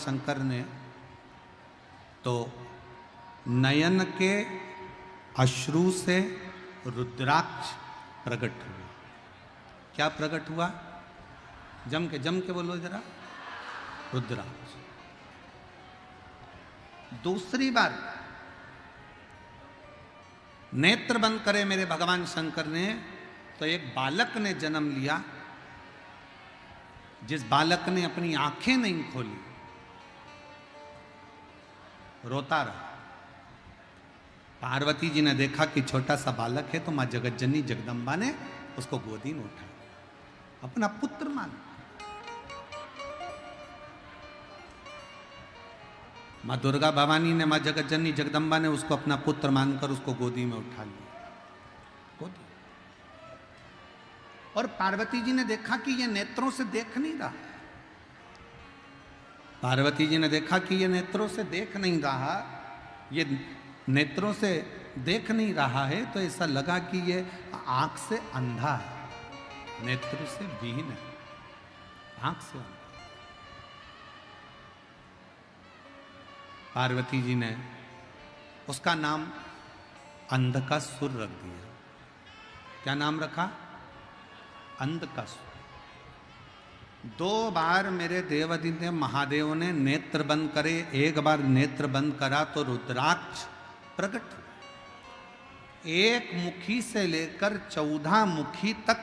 शंकर ने, तो नयन के अश्रु से रुद्राक्ष प्रकट हुआ। क्या प्रकट हुआ? जम के बोलो जरा, रुद्राक्ष। दूसरी बार नेत्र बंद करे मेरे भगवान शंकर ने, तो एक बालक ने जन्म लिया, जिस बालक ने अपनी आंखें नहीं खोली, रोता रहा। पार्वती जी ने देखा कि छोटा सा बालक है, तो मां जगतजननी जगदम्बा ने उसको गोदी में उठाया, अपना पुत्र माना। मां दुर्गा भवानी ने, मां जगतजननी जगदम्बा ने उसको अपना पुत्र मानकर उसको गोदी में उठा लिया, गोदी। और पार्वती जी ने देखा कि ये नेत्रों से देख नहीं रहा। पार्वती जी ने देखा कि ये नेत्रों से देख नहीं रहा, ये नेत्रों से देख नहीं रहा है, तो ऐसा लगा कि ये आंख से अंधा है, नेत्र से विहीन है, आंख से अंधा। पार्वती जी ने उसका नाम अंधकासुर रख दिया। क्या नाम रखा? अंधकासुर। 2 बार मेरे देवादिदेव महादेव ने नेत्र बंद करे, एक बार नेत्र बंद करा तो रुद्राक्ष प्रकट हुआ। 1 मुखी से लेकर 14 मुखी तक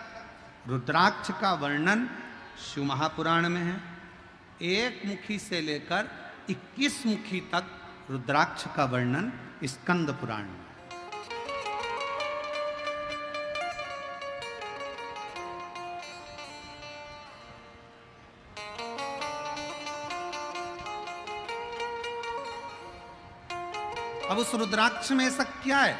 रुद्राक्ष का वर्णन शिव महापुराण में है। 1 मुखी से लेकर 21 मुखी तक रुद्राक्ष का वर्णन स्कंद पुराण में। अब उस रुद्राक्ष में ऐसा क्या है?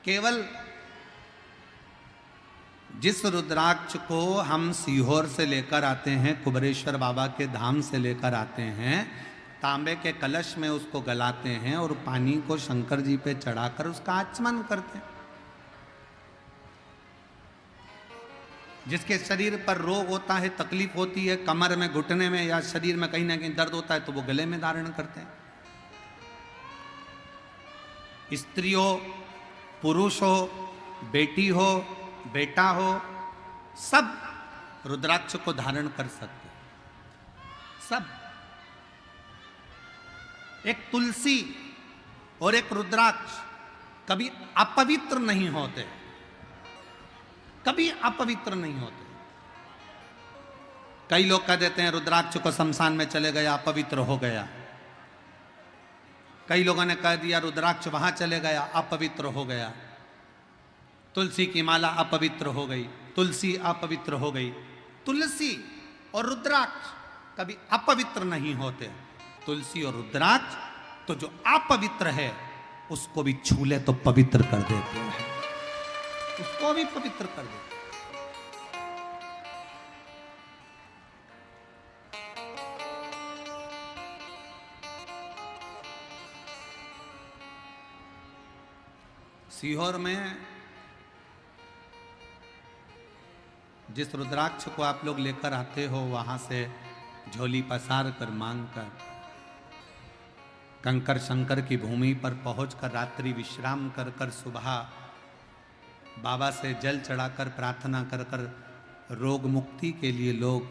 केवल जिस रुद्राक्ष को हम सीहोर से लेकर आते हैं, कुबरेश्वर बाबा के धाम से लेकर आते हैं, तांबे के कलश में उसको गलाते हैं और पानी को शंकर जी पे चढ़ाकर उसका आचमन करते हैं। जिसके शरीर पर रोग होता है, तकलीफ होती है, कमर में, घुटने में या शरीर में कहीं ना कहीं दर्द होता है, तो वो गले में धारण करते हैं। स्त्री हो, पुरुष हो, बेटी हो, बेटा हो, सब रुद्राक्ष को धारण कर सकते हैं, सब। एक तुलसी और एक रुद्राक्ष कभी अपवित्र नहीं होते, कभी अपवित्र नहीं होते। कई लोग कह देते हैं रुद्राक्ष को शमशान में चले गया, अपवित्र हो गया। कई लोगों ने कह दिया रुद्राक्ष वहां चले गया, अपवित्र हो गया। तुलसी की माला अपवित्र हो गई, तुलसी अपवित्र हो गई। तुलसी और रुद्राक्ष कभी अपवित्र नहीं होते। तुलसी और रुद्राक्ष तो जो अपवित्र है उसको भी छू ले तो पवित्र कर देते हैं, उसको भी पवित्र कर देते। सीहोर में जिस रुद्राक्ष को आप लोग लेकर आते हो, वहां से झोली पसार कर, मांग कर, कंकर शंकर की भूमि पर पहुंचकर रात्रि विश्राम कर कर सुबह बाबा से जल चढ़ाकर प्रार्थना कर कर रोग मुक्ति के लिए लोग,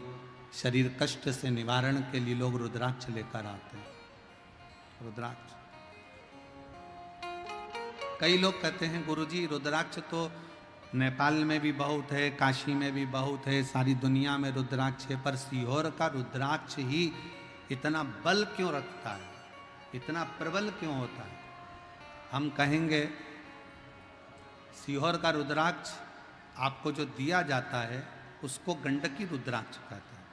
शरीर कष्ट से निवारण के लिए लोग रुद्राक्ष लेकर आते हैं। रुद्राक्ष, कई लोग कहते हैं गुरुजी रुद्राक्ष तो नेपाल में भी बहुत है, काशी में भी बहुत है, सारी दुनिया में रुद्राक्ष है, पर सीहोर का रुद्राक्ष ही इतना बल क्यों रखता है, इतना प्रबल क्यों होता है? हम कहेंगे सीहोर का रुद्राक्ष आपको जो दिया जाता है उसको गंडकी रुद्राक्ष कहते हैं।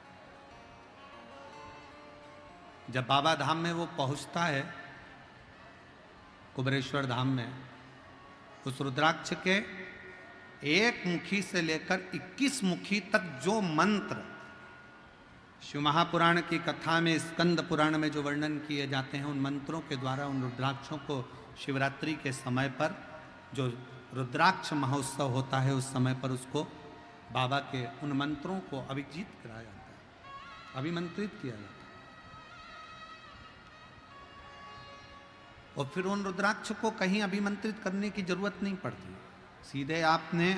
जब बाबा धाम में वो पहुंचता है, कुबरेश्वर धाम में, उस रुद्राक्ष के 1 मुखी से लेकर 21 मुखी तक जो मंत्र शिव महापुराण की कथा में, स्कंद पुराण में जो वर्णन किए जाते हैं, उन मंत्रों के द्वारा उन रुद्राक्षों को शिवरात्रि के समय पर जो रुद्राक्ष महोत्सव होता है उस समय पर उसको बाबा के उन मंत्रों को अभिजीत कराया जाता है, अभिमंत्रित किया जाता है। और फिर उन रुद्राक्ष को कहीं अभिमंत्रित करने की जरूरत नहीं पड़ती, सीधे आपने